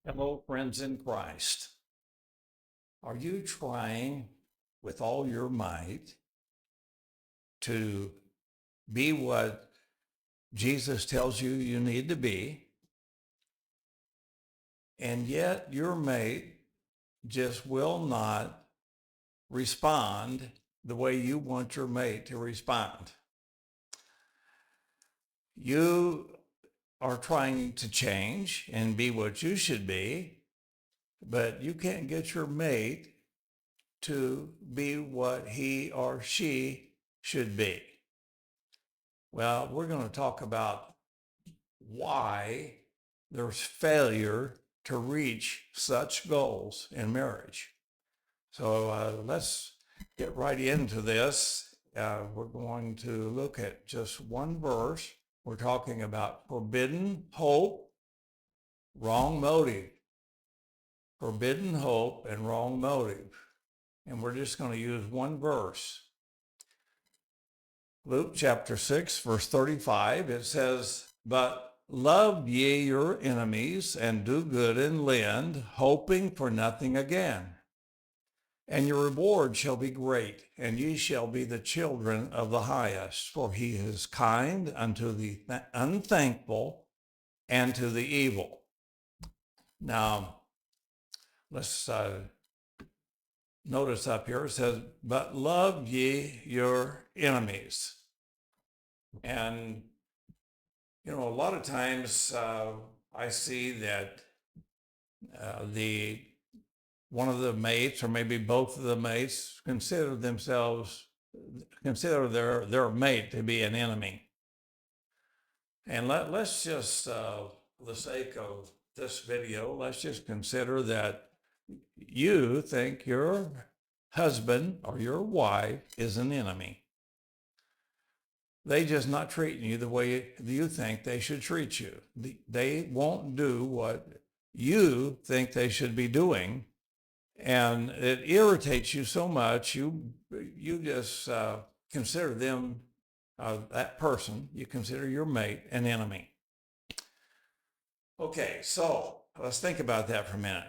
Hello, friends in Christ. Are you trying with all your might to be what Jesus tells you you need to be, and yet your mate just will not respond the way you want your mate to respond? You are trying to change and be what you should be, but you can't get your mate to be what he or she should be. Well, we're going to talk about why there's failure to reach such goals in marriage. So let's get right into this. We're going to look at just one verse. We're talking about forbidden hope, wrong motive. Forbidden hope and wrong motive. And we're just going to use one verse. Luke chapter 6, verse 35, it says, "But love ye your enemies, and do good and lend, hoping for nothing again. And your reward shall be great, and ye shall be the children of the highest, for he is kind unto the unthankful and to the evil." Now, let's notice up here, it says, "But love ye your enemies." And, a lot of times I see that one of the mates, or maybe both of the mates, consider their mate to be an enemy. And let's just, for the sake of this video, let's just consider that you think your husband or your wife is an enemy. They just not treating you the way you think they should treat you. They won't do what you think they should be doing, and it irritates you so much. You just consider them, that person, you consider your mate an enemy. Okay, so let's think about that for a minute.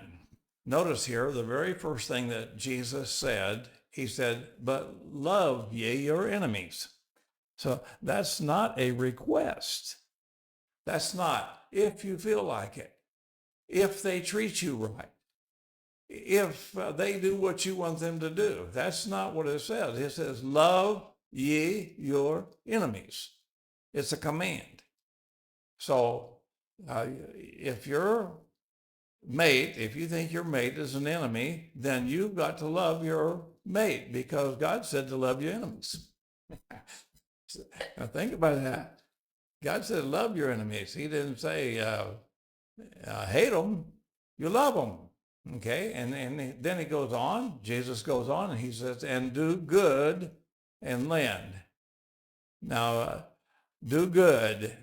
Notice here the very first thing that Jesus said. He said, "But love ye your enemies." So that's not a request. That's not if you feel like it, if they treat you right, if they do what you want them to do. That's not what it says. It says, "Love ye your enemies." It's a command. So if you think your mate is an enemy, then you've got to love your mate, because God said to love your enemies. Now think about that. God said, love your enemies. He didn't say, hate them. You love them. Okay. And then he goes on, Jesus goes on, and he says, "And do good and lend." Now, do good.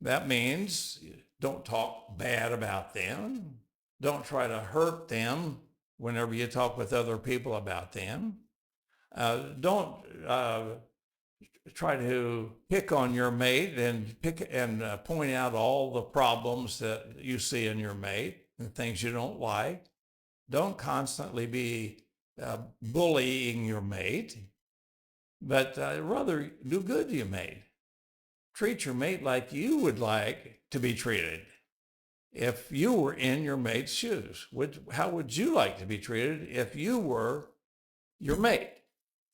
That means don't talk bad about them. Don't try to hurt them whenever you talk with other people about them. Don't try to pick on your mate and point out all the problems that you see in your mate and things you don't like. Don't constantly be bullying your mate, but rather do good to your mate. Treat your mate like you would like to be treated. If you were in your mate's shoes, how would you like to be treated if you were your mate?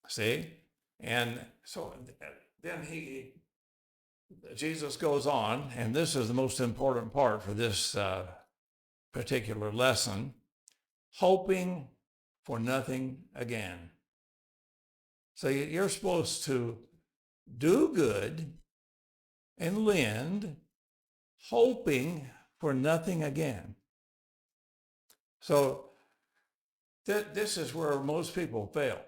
See? And so then Jesus goes on, and this is the most important part for this particular lesson: hoping for nothing again. So you're supposed to do good and lend, hoping for nothing again. So this is where most people fail.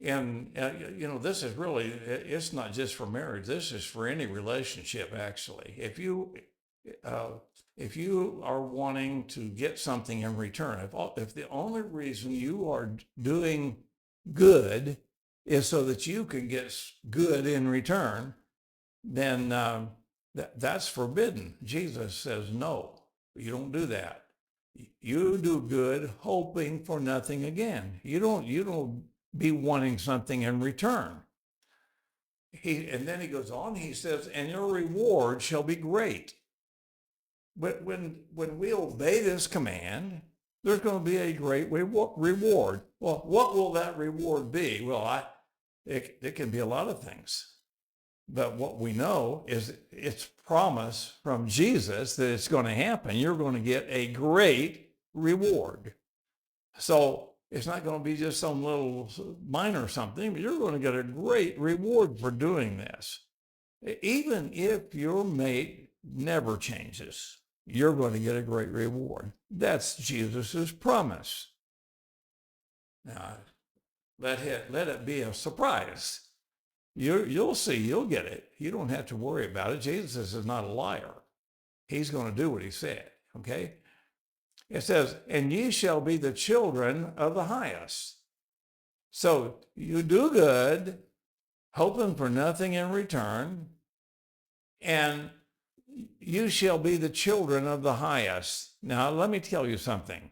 And, this is really, it's not just for marriage. This is for any relationship, actually. If you are wanting to get something in return, if the only reason you are doing good is so that you can get good in return, then that's forbidden. Jesus says no. You don't do that. You do good, hoping for nothing again. You don't be wanting something in return. And then he goes on, he says, and your reward shall be great. But when we obey this command, there's going to be a great reward. Well, what will that reward be? Well, it can be a lot of things. But what we know is it's promise from Jesus that it's going to happen. You're going to get a great reward. So it's not going to be just some little minor something, but you're going to get a great reward for doing this. Even if your mate never changes, you're going to get a great reward. That's Jesus's promise. Now, let it be a surprise. You'll see, you'll get it. You don't have to worry about it. Jesus is not a liar. He's going to do what he said, okay? It says, and ye shall be the children of the highest. So you do good, hoping for nothing in return, and you shall be the children of the highest. Now, let me tell you something.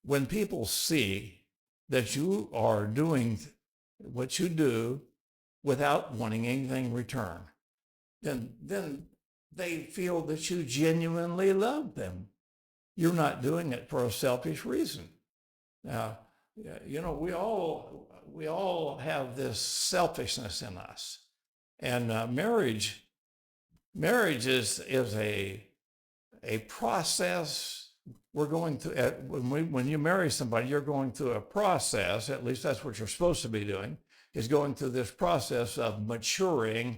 When people see that you are doing what you do without wanting anything in return, then they feel that you genuinely love them. You're not doing it for a selfish reason. Now, you know, we all have this selfishness in us, and marriage is a process. We're going through, when you marry somebody, you're going through a process, at least that's what you're supposed to be doing, is going through this process of maturing.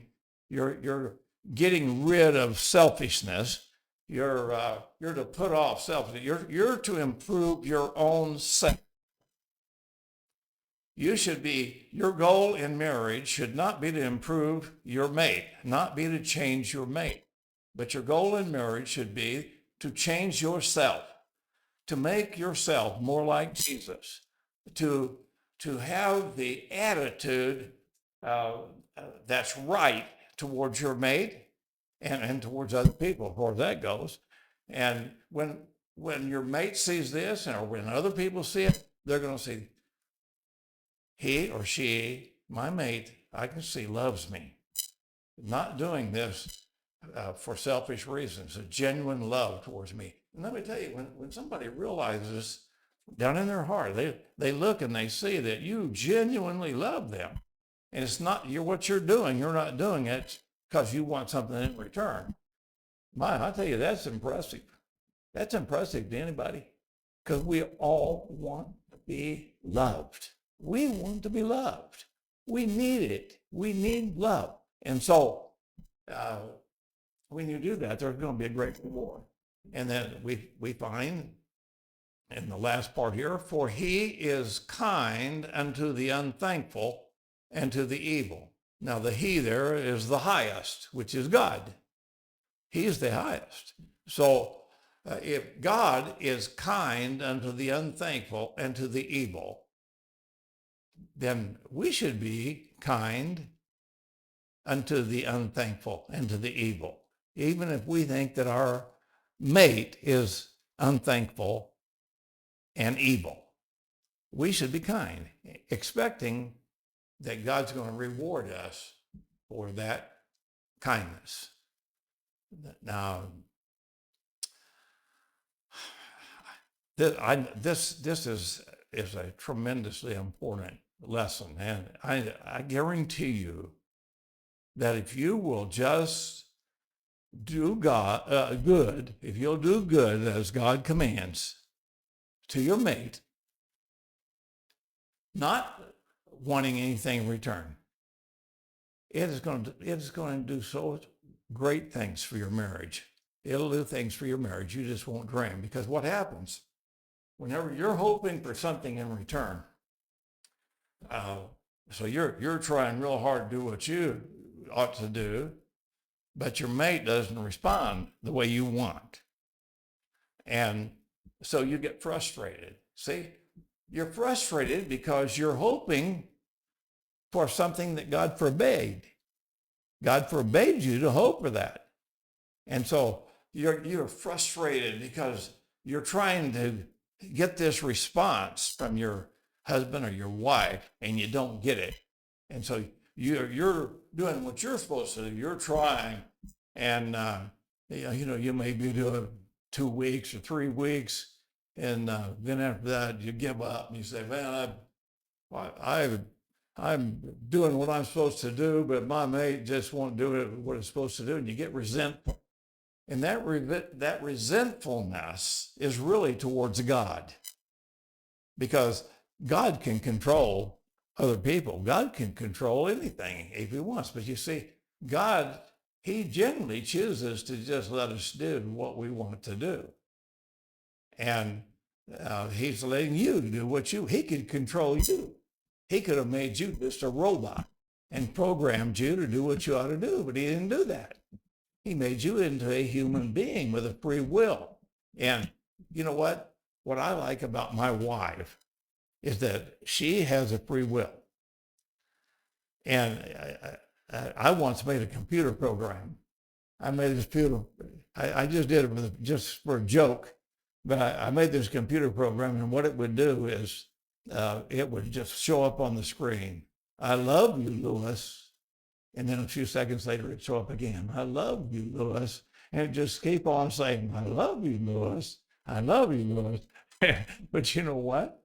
You're getting rid of selfishness. You're to put off selfishness. You're to improve your own self. Your goal in marriage should not be to improve your mate, not be to change your mate, but your goal in marriage should be to change yourself, to make yourself more like Jesus, to have the attitude that's right towards your mate and towards other people, as far as that goes. And when your mate sees this, or when other people see it, they're going to see, he or she, my mate, I can see loves me. Not doing this for selfish reasons, a genuine love towards me. And let me tell you, when somebody realizes down in their heart, they look and they see that you genuinely love them. And it's not what you're doing. You're not doing it because you want something in return. I tell you, that's impressive. That's impressive to anybody, because we all want to be loved. We want to be loved. We need it. We need love. And so when you do that, there's going to be a great reward. And then we find in the last part here, for he is kind unto the unthankful and to the evil. Now the he there is the highest, which is God. He's the highest. So if God is kind unto the unthankful and to the evil, then we should be kind unto the unthankful and to the evil. Even if we think that our mate is unthankful and evil, we should be kind, expecting that God's going to reward us for that kindness. Now, this is a tremendously important lesson, and I guarantee you that if you will just do good, if you'll do good as God commands to your mate, not wanting anything in return, it is going to do so great things for your marriage. It'll do things for your marriage you just won't dream. Because what happens whenever you're hoping for something in return, so you're trying real hard to do what you ought to do, but your mate doesn't respond the way you want. And so you get frustrated. See, you're frustrated because you're hoping for something that God forbade. God forbade you to hope for that. And so you're frustrated because you're trying to get this response from your husband or your wife and you don't get it. And so you're doing what you're supposed to do. You're trying, and you may be doing 2 weeks or 3 weeks, and then after that you give up and you say, "Man, I'm doing what I'm supposed to do, but my mate just won't do it what it's supposed to do," and you get resentful. And that resentfulness is really towards God, because God can control other people. God can control anything if he wants. But you see, God, he generally chooses to just let us do what we want to do. And he's letting you do he could control you. He could have made you just a robot and programmed you to do what you ought to do, but he didn't do that. He made you into a human being with a free will. And you know what? What I like about my wife is that she has a free will. And I once made a computer program. I made this computer. I just did it just for a joke, but I made this computer program, and what it would do is it would just show up on the screen. "I love you, Louis." And then a few seconds later, it'd show up again. "I love you, Louis." And it just keep on saying, "I love you, Louis. I love you, Louis." But you know what?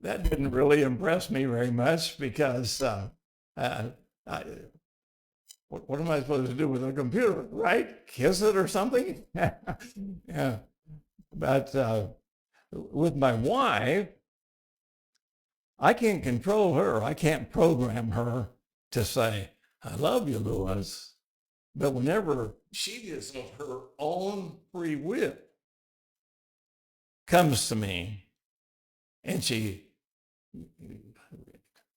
That didn't really impress me very much, because what am I supposed to do with a computer, right? Kiss it or something? Yeah. But with my wife, I can't control her. I can't program her to say, "I love you, Louis." But whenever she just of her own free will comes to me and she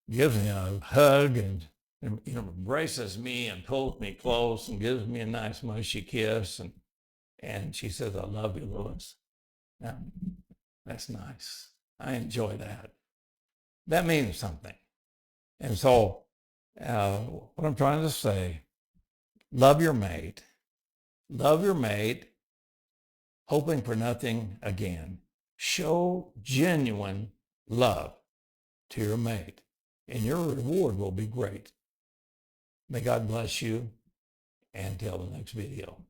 gives me a hug and embraces me and pulls me close and gives me a nice mushy kiss, and she says, "I love you, Louis." Now, that's nice. I enjoy that. That means something. And so what I'm trying to say, love your mate, hoping for nothing again. Show genuine love to your mate, and your reward will be great. May God bless you, and until the next video.